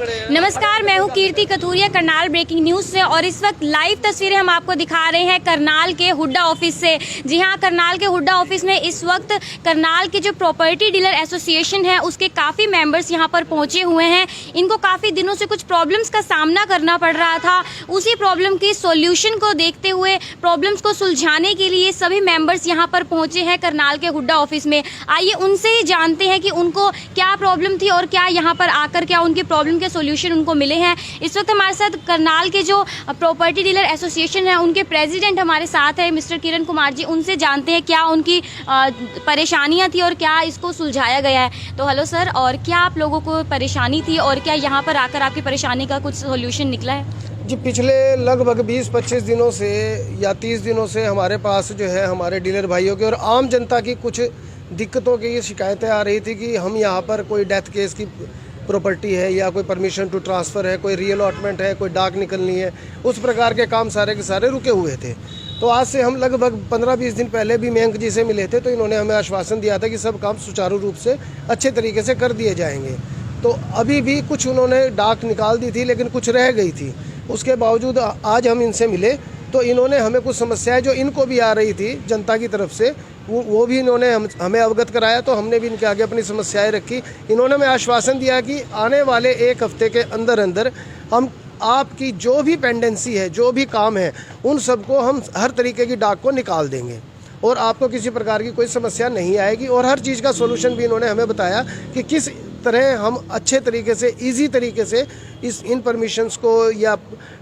नमस्कार, मैं हूं कीर्ति कथूरिया करनाल ब्रेकिंग न्यूज से और इस वक्त लाइव तस्वीरें हम आपको दिखा रहे हैं करनाल के हुड्डा ऑफिस से। जी हां, करनाल के हुड्डा ऑफिस में इस वक्त करनाल के जो प्रॉपर्टी डीलर एसोसिएशन है उसके काफ़ी मेंबर्स यहां पर पहुंचे हुए हैं। इनको काफ़ी दिनों से कुछ प्रॉब्लम्स का सामना करना पड़ रहा था। उसी प्रॉब्लम की सोल्यूशन को देखते हुए, प्रॉब्लम्स को सुलझाने के लिए सभी मेंबर्स यहाँ पर पहुंचे हैं करनाल के हुड्डा ऑफिस में। आइए उनसे ही जानते हैं कि उनको क्या प्रॉब्लम थी और क्या यहाँ पर आकर क्या उनकी प्रॉब्लम के सोल्यूशन उनको मिले हैं। इस वक्त हमारे साथ करनाल के जो प्रॉपर्टी डीलर एसोसिएशन है उनके प्रेसिडेंट हमारे साथ है मिस्टर किरण कुमार जी। उनसे जानते हैं क्या उनकी परेशानियां थी और क्या इसको सुलझाया गया है। तो हेलो सर, और क्या आप लोगों को परेशानी थी और क्या यहाँ पर आकर आपकी परेशानी का कुछ सोल्यूशन निकला है? जी, पिछले लगभग 20-25 दिनों से या 30 दिनों से हमारे पास जो है हमारे डीलर भाइयों की और आम जनता की कुछ दिक्कतों की शिकायतें आ रही थी कि हम यहाँ पर कोई डेथ केस की प्रॉपर्टी है या कोई परमिशन टू ट्रांसफ़र है, कोई रीअलॉटमेंट है, कोई डाक निकलनी है, उस प्रकार के काम सारे के सारे रुके हुए थे। तो आज से हम लगभग 15-20 दिन पहले भी मयंक जी से मिले थे, तो इन्होंने हमें आश्वासन दिया था कि सब काम सुचारू रूप से अच्छे तरीके से कर दिए जाएंगे। तो अभी भी कुछ उन्होंने डाक निकाल दी थी लेकिन कुछ रह गई थी। उसके बावजूद आज हम इनसे मिले तो इन्होंने हमें कुछ समस्याएं जो इनको भी आ रही थी जनता की तरफ से वो भी इन्होंने हमें अवगत कराया। तो हमने भी इनके आगे अपनी समस्याएं रखी। इन्होंने हमें आश्वासन दिया कि आने वाले 1 हफ्ते के अंदर अंदर हम आपकी जो भी पेंडेंसी है, जो भी काम है, उन सबको हम हर तरीके की डाक को निकाल देंगे और आपको किसी प्रकार की कोई समस्या नहीं आएगी। और हर चीज़ का सोल्यूशन भी इन्होंने हमें बताया कि किस तरह हम अच्छे तरीके से, इजी तरीके से इन परमिशंस को या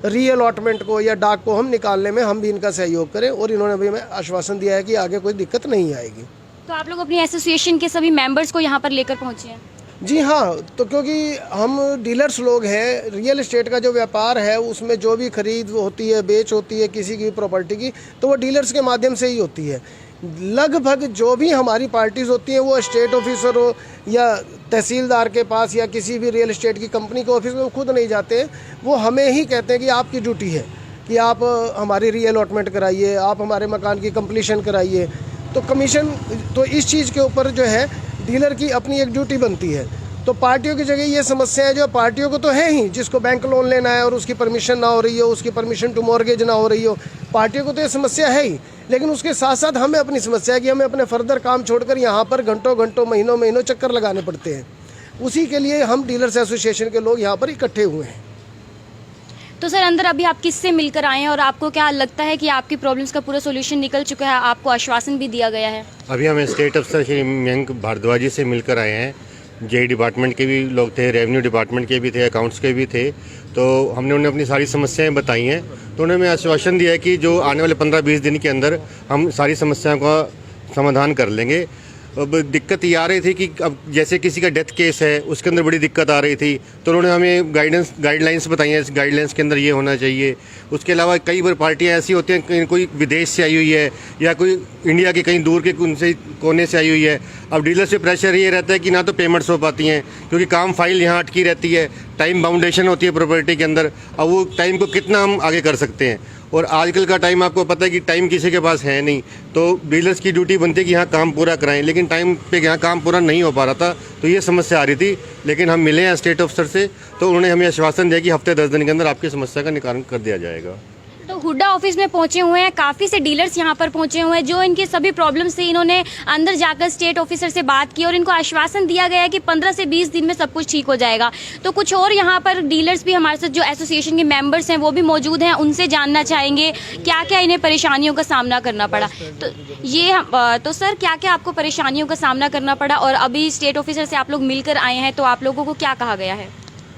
रीअलॉटमेंट को या डाक को हम निकालने में हम भी इनका सहयोग करें। और इन्होंने भी हमें आश्वासन दिया है कि आगे कोई दिक्कत नहीं आएगी। तो आप लोग अपनी एसोसिएशन के सभी मेंबर्स को यहाँ पर लेकर पहुँचे हैं? जी हाँ, तो क्योंकि हम डीलर्स लोग हैं, रियल एस्टेट का जो व्यापार है उसमें जो भी खरीद होती है, बेच होती है किसी की प्रॉपर्टी की, तो वो डीलर्स के माध्यम से ही होती है। लगभग जो भी हमारी पार्टीज़ होती हैं, वो स्टेट ऑफिसर हो या तहसीलदार के पास या किसी भी रियल एस्टेट की कंपनी के ऑफिस में वो खुद नहीं जाते। वो हमें ही कहते हैं कि आपकी ड्यूटी है कि आप हमारी रीअलॉटमेंट कराइए, आप हमारे मकान की कंप्लीशन कराइए। तो कमीशन, तो इस चीज़ के ऊपर जो है डीलर की अपनी एक ड्यूटी बनती है। तो पार्टियों की जगह ये समस्या है जो पार्टियों को तो है ही, जिसको बैंक लोन लेना है और उसकी परमिशन ना हो रही हो, उसकी परमिशन टू मॉर्गेज ना हो रही हो, पार्टियों को तो ये समस्या है ही। लेकिन उसके साथ साथ हमें अपनी समस्या है कि हमें अपने फर्दर काम छोड़कर यहाँ पर घंटों महीनों चक्कर लगाने पड़ते हैं। उसी के लिए हम डीलर्स एसोसिएशन के लोग यहाँ पर इकट्ठे हुए हैं। तो सर, अंदर अभी आप किससे मिलकर आए हैं और आपको क्या लगता है कि आपकी प्रॉब्लम्स का पूरा सोल्यूशन निकल चुका है? आपको आश्वासन भी दिया गया है? अभी हम स्टेट अफसर श्री मयंक भारद्वाज जी से मिलकर आए हैं। जेई डिपार्टमेंट के भी लोग थे, रेवेन्यू डिपार्टमेंट के भी थे, अकाउंट्स के भी थे। तो हमने उन्हें अपनी सारी समस्याएं बताई हैं। तो उन्होंने हमें आश्वासन दिया है कि जो आने वाले 15-20 दिन के अंदर हम सारी समस्याओं का समाधान कर लेंगे। अब दिक्कत ये आ रही थी कि अब जैसे किसी का डेथ केस है उसके अंदर बड़ी दिक्कत आ रही थी, तो उन्होंने हमें गाइडलाइंस बताई हैं, इस गाइडलाइंस के अंदर ये होना चाहिए। उसके अलावा कई बार पार्टियां ऐसी होती हैं, कोई विदेश से आई हुई है या कोई इंडिया के कहीं दूर के उनसे कोने से आई हुई है। अब डीलर से प्रेशर ये रहता है कि ना तो पेमेंट्स हो पाती हैं क्योंकि काम फाइल यहाँ अटकी रहती है, टाइम बाउंडेशन होती है प्रॉपर्टी के अंदर। अब वो टाइम को कितना हम आगे कर सकते हैं, और आजकल का टाइम आपको पता है कि टाइम किसी के पास है नहीं। तो डीलर्स की ड्यूटी बनती है कि यहाँ काम पूरा कराएं, लेकिन टाइम पे यहाँ काम पूरा नहीं हो पा रहा था। तो ये समस्या आ रही थी। लेकिन हम मिले हैं स्टेट अफसर से, तो उन्होंने हमें आश्वासन दिया कि हफ्ते 10 दिन के अंदर आपकी समस्या का निवारण कर दिया जाएगा। तो हुड्डा ऑफिस में पहुंचे हुए हैं, काफ़ी से डीलर्स यहाँ पर पहुंचे हुए हैं जो इनकी सभी प्रॉब्लम्स थी। इन्होंने अंदर जाकर स्टेट ऑफिसर से बात की और इनको आश्वासन दिया गया है कि 15 से 20 दिन में सब कुछ ठीक हो जाएगा। तो कुछ और यहाँ पर डीलर्स भी हमारे साथ जो एसोसिएशन के मेंबर्स हैं वो भी मौजूद हैं, उनसे जानना चाहेंगे क्या क्या इन्हें परेशानियों का सामना करना पड़ा। तो सर, क्या क्या आपको परेशानियों का सामना करना पड़ा और अभी स्टेट ऑफिसर से आप लोग मिलकर आए हैं, तो आप लोगों को क्या कहा गया है?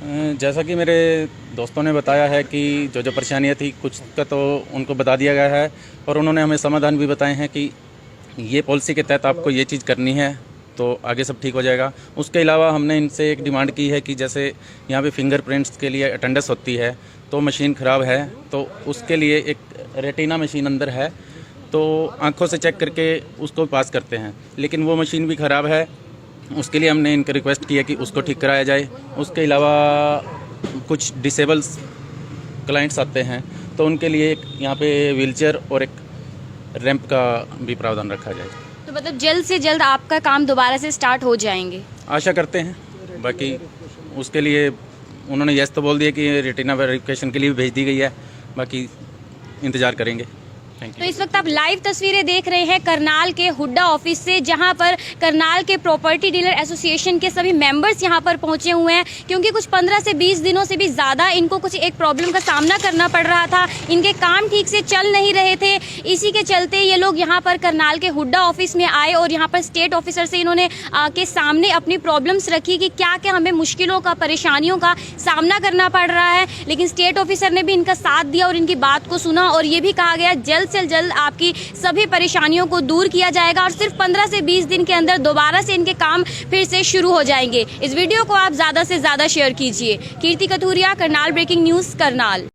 जैसा कि मेरे दोस्तों ने बताया है कि जो परेशानियाँ थी कुछ का तो उनको बता दिया गया है और उन्होंने हमें समाधान भी बताए हैं कि ये पॉलिसी के तहत आपको ये चीज़ करनी है तो आगे सब ठीक हो जाएगा। उसके अलावा हमने इनसे एक डिमांड की है कि जैसे यहाँ पे फिंगरप्रिंट्स के लिए अटेंडेंस होती है, तो मशीन ख़राब है, तो उसके लिए एक रेटिना मशीन अंदर है, तो आँखों से चेक करके उसको पास करते हैं, लेकिन वो मशीन भी ख़राब है। उसके लिए हमने इनके रिक्वेस्ट की है कि उसको ठीक कराया जाए। उसके अलावा कुछ डिसेबल्स क्लाइंट्स आते हैं तो उनके लिए एक यहाँ पे व्हीलचेयर और एक रैंप का भी प्रावधान रखा जाए। तो मतलब जल्द से जल्द आपका काम दोबारा से स्टार्ट हो जाएंगे? आशा करते हैं, बाकी उसके लिए उन्होंने यस तो बोल दिया कि रेटिना वेरिफिकेशन के लिए भेज दी गई है, बाकी इंतज़ार करेंगे। थैंक तो यू। इस वक्त आप लाइव तस्वीरें देख रहे हैं करनाल के हुड्डा ऑफिस से, जहां पर करनाल के प्रॉपर्टी डीलर एसोसिएशन के सभी मेंबर्स यहां पर पहुंचे हुए हैं, क्योंकि कुछ 15 से 20 दिनों से भी ज़्यादा इनको कुछ एक प्रॉब्लम का सामना करना पड़ रहा था। इनके काम ठीक से चल नहीं रहे थे। इसी के चलते ये लोग यहां पर करनाल के हुड्डा ऑफिस में आए और यहां पर स्टेट ऑफिसर से इन्होंने के सामने अपनी प्रॉब्लम्स रखी कि क्या क्या हमें मुश्किलों का, परेशानियों का सामना करना पड़ रहा है। लेकिन स्टेट ऑफिसर ने भी इनका साथ दिया और इनकी बात को सुना, और ये भी कहा गया जल्द से जल्द आपकी सभी परेशानियों को दूर किया जाएगा और सिर्फ 15 से 20 दिन के अंदर दोबारा से इनके काम फिर से शुरू हो जाएंगे। इस वीडियो को आप ज़्यादा से ज़्यादा शेयर कीजिए। कीर्ति कथूरिया, करनाल ब्रेकिंग न्यूज़, करनाल।